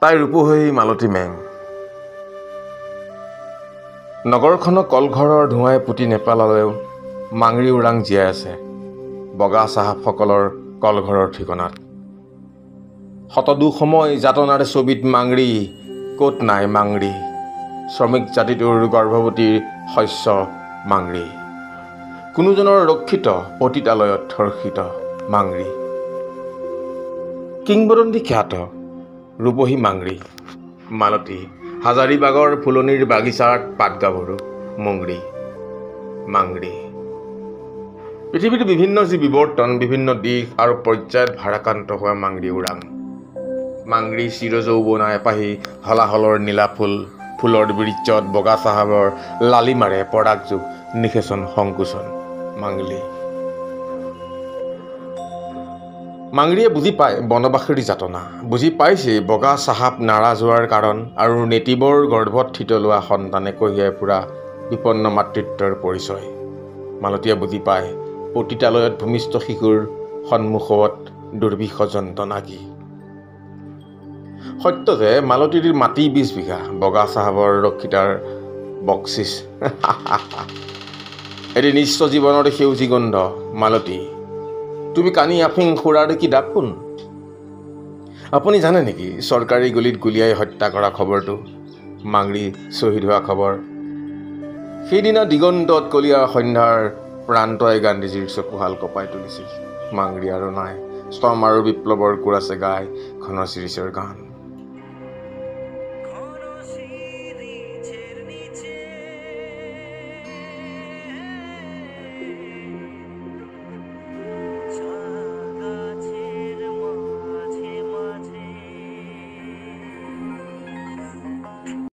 তাই ৰূপহী মালতী মেং। নগৰখনক কলঘৰৰ ধোঁৱাই পুতি নেপেলালেও মাংৰি ওৰাং জীয়াই আছে বগা চাহাবসকলৰ কলঘৰৰ ঠিকনাত। শতদুসময় যাতনাৰে ছবিত মাংৰি ক'ত নাই মাংৰি, শ্ৰমিক জাতিটোৰ গৰ্ভৱতীৰ শস্য মাংৰি, কোনোজনৰ ৰক্ষিত পতিতালয়ত ধৰ্ষিত মাংৰি। কিংবদন্তি খ্যাত ৰূপহী মাংৰি মালতী হাজাৰীবাগৰ ফুলনিৰ বাগিচাত পাতগাভৰু মুংৰি মাংৰি। পৃথিৱীত বিভিন্ন যি বিৱৰ্তন, বিভিন্ন দিশ আৰু পৰ্যায়ত ভাৰাক্ৰান্ত হোৱা মাংৰি ওৰাং। মাংৰি চিৰযৌৱনা এপাহি হলাহলৰ নীলা ফুলৰ বীৰ্যত বগা চাহাবৰ লালিমাৰে পৰাগযোগ নিষেচন সংকোচন মাংলি। মাংৰিয়ে বুজি পায় বনবাসীৰ যাতনা, বুজি পাইছে বগা চাহাব নাৰাজ হোৱাৰ কাৰণ আৰু নেতিবৰ গৰ্ভত থিত লোৱা সন্তানে কঢ়িয়াই ফুৰা বিপন্ন মাতৃত্বৰ পৰিচয়। মালতীয়ে বুজি পায় পতিতালয়ত ভূমিষ্ঠ শিশুৰ সন্মুখত দুৰ্বিষ যন্ত্ৰণা কি। সত্য যে মালতীৰ মাটি 20 বিঘা, বগা চাহাবৰ ৰক্ষিতাৰ বকচিচ এটি নিশ্চ জীৱনৰ সেউজী গন্ধ। মালতী তুমি কানি আফিং খুৰাৰ কি দাপোন। আপুনি জানে নেকি চৰকাৰী গুলীত গুলীয়াই হত্যা কৰা খবৰটো, মাংৰি শ্বহীদ হোৱা খবৰ? সেইদিনা দিগন্তত কলীয়া সন্ধ্যাৰ প্ৰান্তই গান্ধীজীৰ চকুহাল কঁপাই তুলিছিল। মাংৰি আৰু নাই, স্তম আৰু বিপ্লৱৰ কোৰাছে গাই ঘনচিৰিচৰ গান।